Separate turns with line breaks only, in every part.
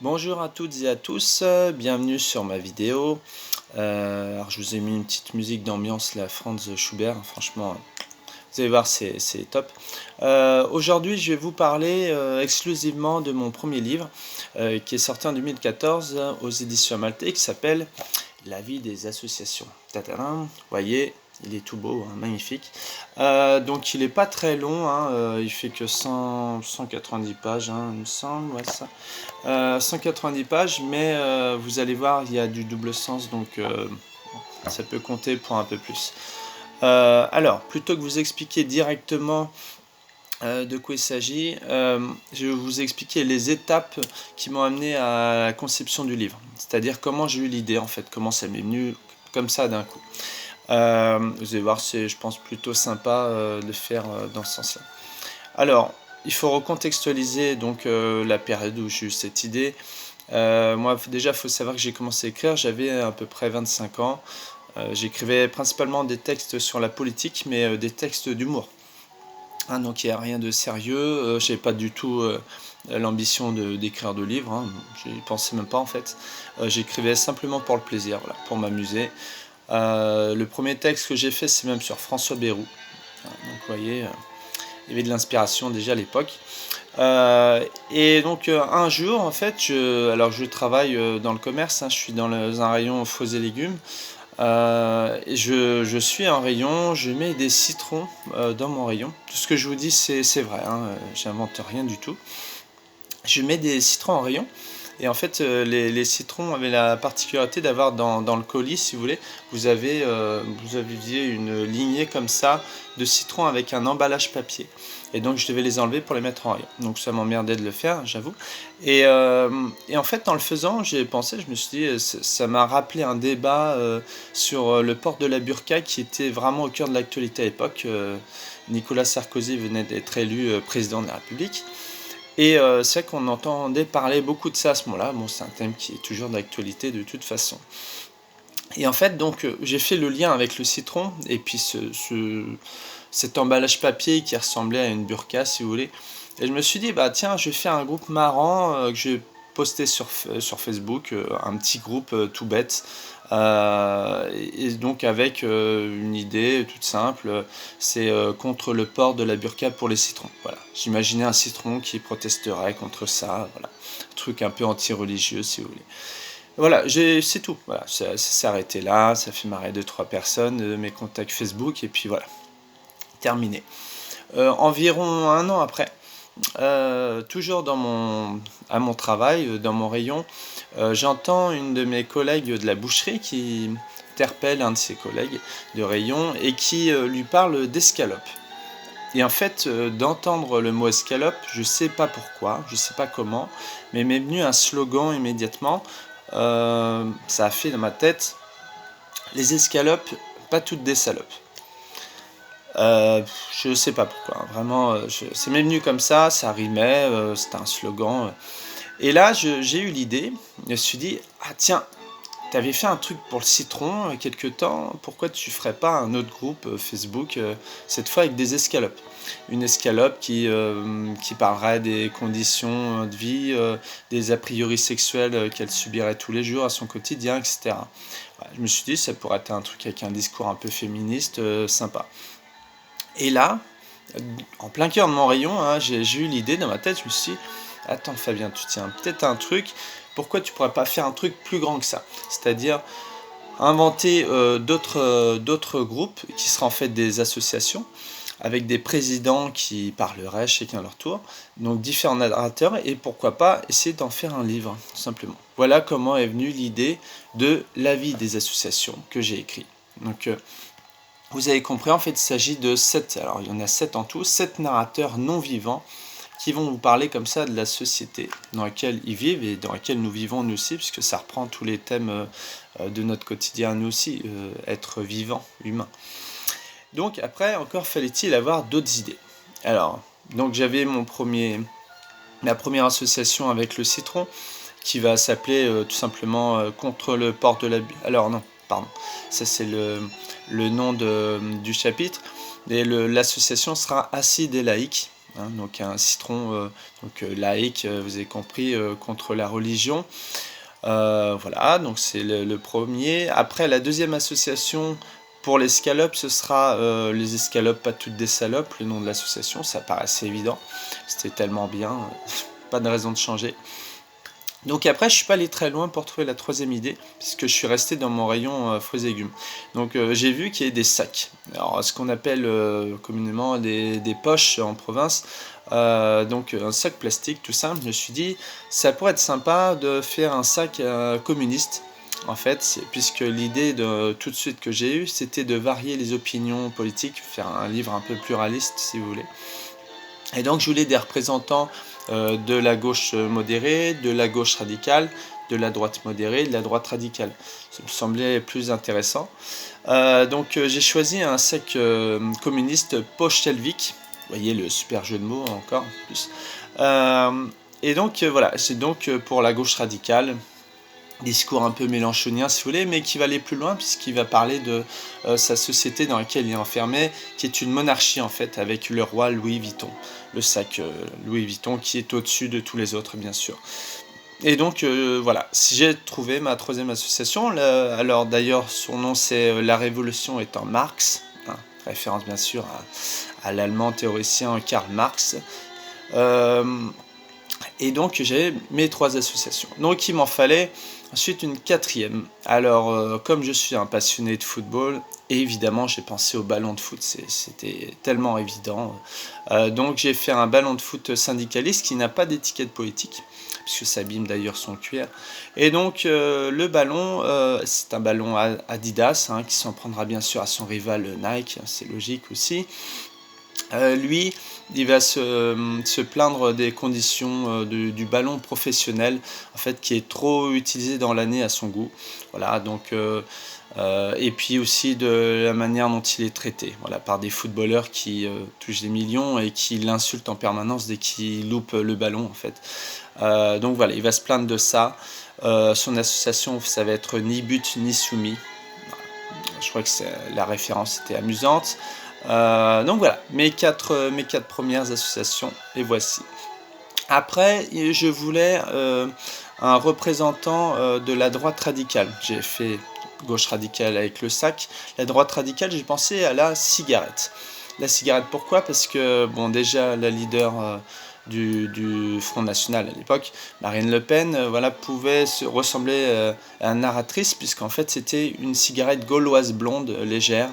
Bonjour à toutes et à tous, bienvenue sur ma vidéo. Alors je vous ai mis une petite musique d'ambiance, la Franz Schubert, franchement, vous allez voir, c'est top. Aujourd'hui, je vais vous parler exclusivement de mon premier livre, qui est sorti en 2014 aux éditions Maltais, qui s'appelle La vie des associations. Tadam, vous voyez, il est tout beau, hein, magnifique. Donc il n'est pas très long, hein, il fait que 190 pages, hein, il me semble, ouais, ça. 190 pages, mais vous allez voir, il y a du double sens, donc ça peut compter pour un peu plus. Alors, plutôt que vous expliquer directement de quoi il s'agit, je vais vous expliquer les étapes qui m'ont amené à la conception du livre. C'est-à-dire comment j'ai eu l'idée, en fait, comment ça m'est venu comme ça d'un coup. Vous allez voir, c'est, je pense, plutôt sympa de le faire dans ce sens-là. Alors, il faut recontextualiser donc la période où j'ai eu cette idée. Moi, déjà, il faut savoir que j'ai commencé à écrire, j'avais à peu près 25 ans. J'écrivais principalement des textes sur la politique, mais des textes d'humour. Hein, donc il n'y a rien de sérieux, je n'avais pas du tout l'ambition d'écrire de livres, hein. J'y pensais même pas en fait. J'écrivais simplement pour le plaisir, voilà, pour m'amuser. Le premier texte que j'ai fait, c'est même sur François Bayrou. Donc vous voyez, il y avait de l'inspiration déjà à l'époque. Et donc un jour, en fait, alors je travaille dans le commerce, hein, je suis dans un rayon fruits et légumes. Je suis un rayon, je mets des citrons dans mon rayon. Tout ce que je vous dis, c'est vrai, hein, j'invente rien du tout. Je mets des citrons en rayon. Et en fait, les citrons avaient la particularité d'avoir dans le colis, si vous voulez, vous aviez une lignée comme ça de citrons avec un emballage papier. Et donc, je devais les enlever pour les mettre en rayon. Donc, ça m'emmerdait de le faire, j'avoue. Et en fait, en le faisant, j'ai pensé, je me suis dit, ça m'a rappelé un débat sur le port de la burqa qui était vraiment au cœur de l'actualité à l'époque. Nicolas Sarkozy venait d'être élu président de la République. Et c'est vrai qu'on entendait parler beaucoup de ça à ce moment-là. Bon, c'est un thème qui est toujours d'actualité de toute façon. Et en fait, donc, j'ai fait le lien avec le citron et puis cet emballage papier qui ressemblait à une burqa, si vous voulez. Et je me suis dit, bah tiens, je vais faire un groupe marrant que je vais poster sur Facebook, un petit groupe tout bête. Et donc avec une idée toute simple, c'est contre le port de la burqa pour les citrons. Voilà. J'imaginais un citron qui protesterait contre ça. Voilà. Un truc un peu anti-religieux, si vous voulez. Voilà, c'est tout. Voilà, ça s'est arrêté là, ça fait marrer 2-3 personnes, mes contacts Facebook, et puis voilà, terminé. Environ un an après, toujours à mon travail, dans mon rayon, j'entends une de mes collègues de la boucherie qui interpelle un de ses collègues de rayon et qui lui parle d'escalope. Et en fait, d'entendre le mot escalope, je sais pas pourquoi, je sais pas comment, mais m'est venu un slogan immédiatement. Ça a fait dans ma tête les escalopes, pas toutes des salopes. Je sais pas pourquoi, hein, vraiment, c'est m'est venu comme ça rimait, c'était un slogan. Et là, j'ai eu l'idée, je me suis dit, ah tiens, t'avais fait un truc pour le citron il y a quelque temps, pourquoi tu ferais pas un autre groupe Facebook, cette fois avec des escalopes? Une escalope qui parlerait des conditions de vie, des a priori sexuels qu'elle subirait tous les jours à son quotidien, etc. Voilà, je me suis dit, ça pourrait être un truc avec un discours un peu féministe, sympa. Et là, en plein cœur de mon rayon, hein, j'ai eu l'idée dans ma tête, je me suis dit, attends Fabien, tu tiens peut-être un truc, pourquoi tu pourrais pas faire un truc plus grand que ça? C'est-à-dire inventer d'autres groupes qui seraient en fait des associations avec des présidents qui parleraient chacun à leur tour, donc différents narrateurs, et pourquoi pas essayer d'en faire un livre, tout simplement. Voilà comment est venue l'idée de La vie des associations que j'ai écrit. Donc vous avez compris, en fait il s'agit de 7, alors il y en a 7 en tout, 7 narrateurs non vivants qui vont vous parler comme ça de la société dans laquelle ils vivent et dans laquelle nous vivons nous aussi, puisque ça reprend tous les thèmes de notre quotidien nous aussi, être vivant, humain. Donc après, encore fallait-il avoir d'autres idées. Alors, donc j'avais ma première association avec le citron, qui va s'appeler tout simplement Contre le port de la... Alors non, pardon, ça c'est le nom du chapitre. Et l'association sera Acide et laïque. hein, donc un citron laïque, vous avez compris, contre la religion. Voilà, donc c'est le premier. Après, la deuxième association pour l'escalope, ce sera les escalopes, pas toutes des salopes, le nom de l'association, ça paraît assez évident. C'était tellement bien, pas de raison de changer. Donc après, je suis pas allé très loin pour trouver la troisième idée, puisque je suis resté dans mon rayon fruits et légumes. Donc j'ai vu qu'il y a des sacs. Alors ce qu'on appelle communément des poches en province. Donc un sac plastique tout simple. Je me suis dit, ça pourrait être sympa de faire un sac communiste. En fait, puisque l'idée de tout de suite que j'ai eue, c'était de varier les opinions politiques, faire un livre un peu pluraliste si vous voulez. Et donc je voulais des représentants de la gauche modérée, de la gauche radicale, de la droite modérée, de la droite radicale. Ça me semblait plus intéressant. Donc j'ai choisi un sac communiste Postelvik. Vous voyez le super jeu de mots encore plus. Et donc voilà, c'est donc pour la gauche radicale. Discours un peu mélanchonien si vous voulez, mais qui va aller plus loin puisqu'il va parler de sa société dans laquelle il est enfermé, qui est une monarchie en fait, avec le roi Louis Vuitton, le sac Louis Vuitton qui est au-dessus de tous les autres bien sûr. Et donc voilà, si j'ai trouvé ma troisième association, alors d'ailleurs son nom c'est La Révolution est en Marx, hein, référence bien sûr à l'allemand théoricien Karl Marx. Et donc j'ai mes trois associations. Donc il m'en fallait ensuite une quatrième. Alors comme je suis un passionné de football, évidemment j'ai pensé au ballon de foot, c'était tellement évident. Donc j'ai fait un ballon de foot syndicaliste qui n'a pas d'étiquette politique, puisque ça abîme d'ailleurs son cuir. Et donc le ballon, c'est un ballon Adidas, hein, qui s'en prendra bien sûr à son rival Nike, c'est logique aussi. Lui, il va se plaindre des conditions du ballon professionnel, en fait, qui est trop utilisé dans l'année à son goût. Voilà, donc, et puis aussi de la manière dont il est traité, voilà, par des footballeurs qui touchent des millions et qui l'insultent en permanence dès qu'ils loupent le ballon, en fait. Donc voilà, il va se plaindre de ça. Son association, ça va être Ni but ni soumis. Je crois que la référence était amusante. Donc voilà, mes quatre premières associations, les voici. Après, je voulais un représentant de la droite radicale. J'ai fait gauche radicale avec le sac. La droite radicale, j'ai pensé à la cigarette. La cigarette, pourquoi? Parce que, bon, déjà, la leader du Front National à l'époque, Marine Le Pen, voilà, pouvait se ressembler à une narratrice, puisqu'en fait, c'était une cigarette gauloise blonde, légère.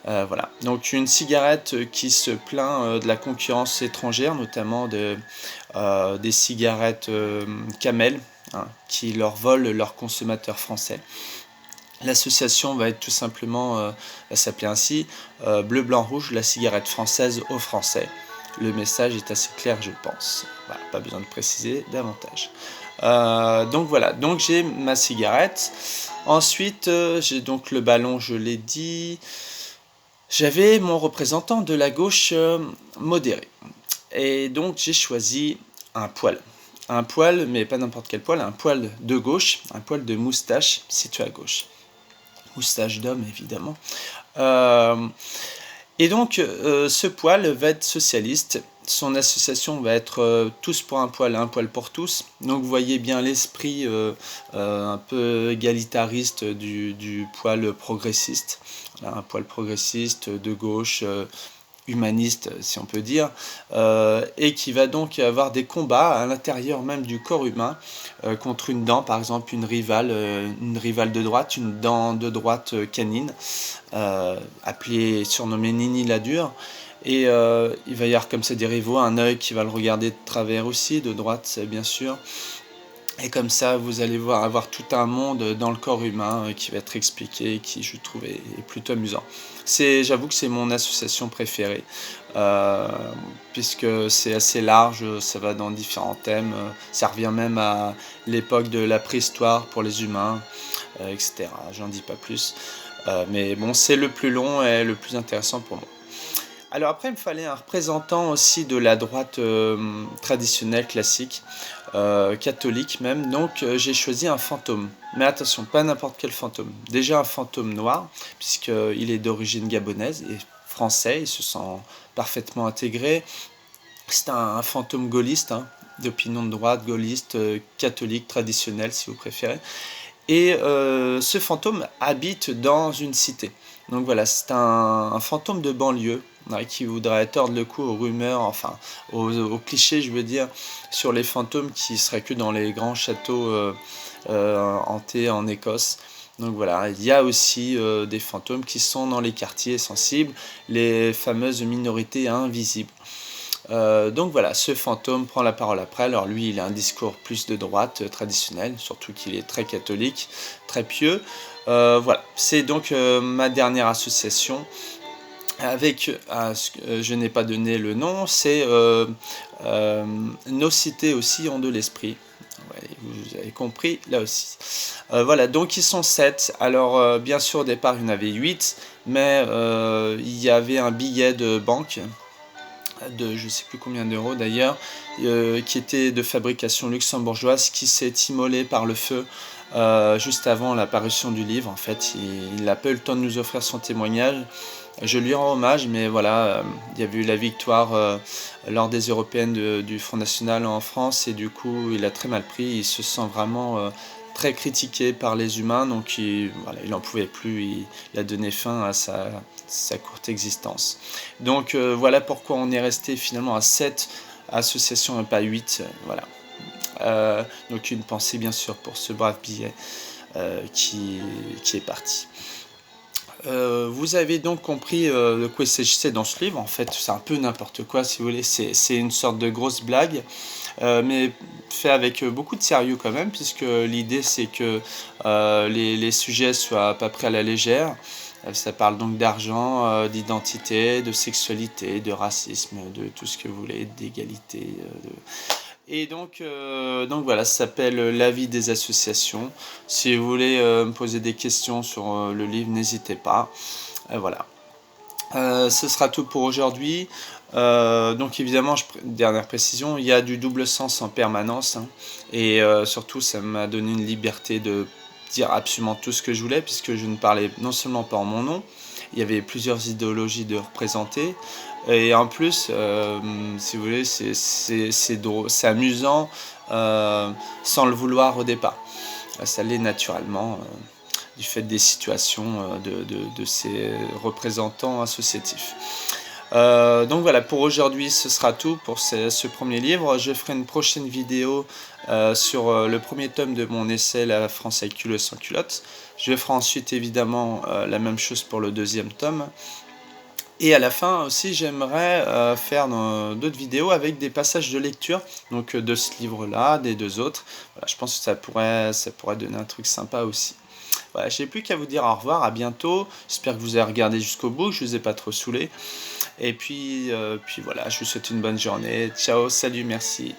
Voilà, donc une cigarette qui se plaint de la concurrence étrangère, notamment des cigarettes Camel, hein, qui leur volent leurs consommateurs français. L'association va être tout simplement, va s'appeler ainsi, Bleu, Blanc, Rouge, la cigarette française aux Français. Le message est assez clair, je pense. Voilà, pas besoin de préciser davantage. Donc voilà, donc j'ai ma cigarette. Ensuite, j'ai donc le ballon, je l'ai dit. J'avais mon représentant de la gauche modérée. Et donc j'ai choisi un poil. Un poil, mais pas n'importe quel poil, un poil de gauche, un poil de moustache situé à gauche. Moustache d'homme, évidemment. Et donc ce poil va être socialiste. Son association va être Tous pour un poil pour tous. Donc vous voyez bien l'esprit un peu égalitariste du poil progressiste. Voilà, un poil progressiste de gauche, humaniste si on peut dire, et qui va donc avoir des combats à l'intérieur même du corps humain contre une dent, par exemple une rivale de droite, une dent de droite canine, surnommée Nini la Dure. Et il va y avoir comme ça des rivaux, un œil qui va le regarder de travers aussi, de droite bien sûr. Et comme ça, vous allez avoir tout un monde dans le corps humain qui va être expliqué, qui je trouve est plutôt amusant. J'avoue que c'est mon association préférée, puisque c'est assez large, ça va dans différents thèmes, ça revient même à l'époque de la préhistoire pour les humains, etc. J'en dis pas plus, mais bon, c'est le plus long et le plus intéressant pour moi. Alors après, il me fallait un représentant aussi de la droite traditionnelle, classique, catholique même. Donc j'ai choisi un fantôme. Mais attention, pas n'importe quel fantôme. Déjà un fantôme noir, puisqu'il est d'origine gabonaise et français, il se sent parfaitement intégré. C'est un fantôme gaulliste, hein, d'opinion de droite, gaulliste, catholique, traditionnel si vous préférez. Et ce fantôme habite dans une cité. Donc voilà, c'est un fantôme de banlieue, ouais, qui voudrait tordre le cou aux rumeurs, enfin aux clichés, je veux dire, sur les fantômes qui seraient que dans les grands châteaux hantés en Écosse. Donc voilà, il y a aussi des fantômes qui sont dans les quartiers sensibles, les fameuses minorités invisibles. Donc voilà, ce fantôme prend la parole après. Alors lui, il a un discours plus de droite, traditionnel, surtout qu'il est très catholique, très pieux. Voilà, c'est donc ma dernière association avec, je n'ai pas donné le nom, c'est nos cités aussi ont de l'esprit. Ouais, vous avez compris là aussi. Voilà, donc ils sont 7. Alors bien sûr au départ il y en avait 8, mais il y avait un billet de banque de je sais plus combien d'euros d'ailleurs, qui était de fabrication luxembourgeoise, qui s'est immolé par le feu juste avant la parution du livre. En fait, il n'a pas eu le temps de nous offrir son témoignage. Je lui rends hommage, mais voilà, il y avait eu la victoire lors des européennes du Front National en France, et du coup, il a très mal pris. Il se sent vraiment très critiqué par les humains, donc voilà, il n'en pouvait plus. Il a donné fin à sa courte existence. Donc voilà pourquoi on est resté finalement à 7 associations et pas 8. Voilà. Donc une pensée bien sûr pour ce brave billet qui est parti. Vous avez donc compris de quoi il s'agissait dans ce livre. En fait, c'est un peu n'importe quoi, si vous voulez. C'est une sorte de grosse blague, mais fait avec beaucoup de sérieux quand même, puisque l'idée c'est que les sujets soient pas pris à la légère. Ça parle donc d'argent, d'identité, de sexualité, de racisme, de tout ce que vous voulez, d'égalité. Et donc voilà, ça s'appelle La vie des associations. Si vous voulez me poser des questions sur le livre, n'hésitez pas. Voilà. Ce sera tout pour aujourd'hui. Donc évidemment, dernière précision, il y a du double sens en permanence, hein, et surtout ça m'a donné une liberté de dire absolument tout ce que je voulais, puisque je ne parlais non seulement pas en mon nom, il y avait plusieurs idéologies de représenter, et en plus, si vous voulez, c'est drôle, c'est amusant sans le vouloir au départ. Ça l'est naturellement du fait des situations de ces représentants associatifs. Donc voilà, pour aujourd'hui ce sera tout pour ce premier livre. Je ferai une prochaine vidéo sur le premier tome de mon essai La France avec culotte sans culotte. Je ferai ensuite évidemment la même chose pour le deuxième tome. Et à la fin aussi, j'aimerais faire d'autres vidéos avec des passages de lecture, donc de ce livre-là, des deux autres. Voilà, je pense que ça pourrait donner un truc sympa aussi. Voilà, je n'ai plus qu'à vous dire au revoir, à bientôt. J'espère que vous avez regardé jusqu'au bout, que je ne vous ai pas trop saoulé. Et puis voilà, je vous souhaite une bonne journée. Ciao, salut, merci.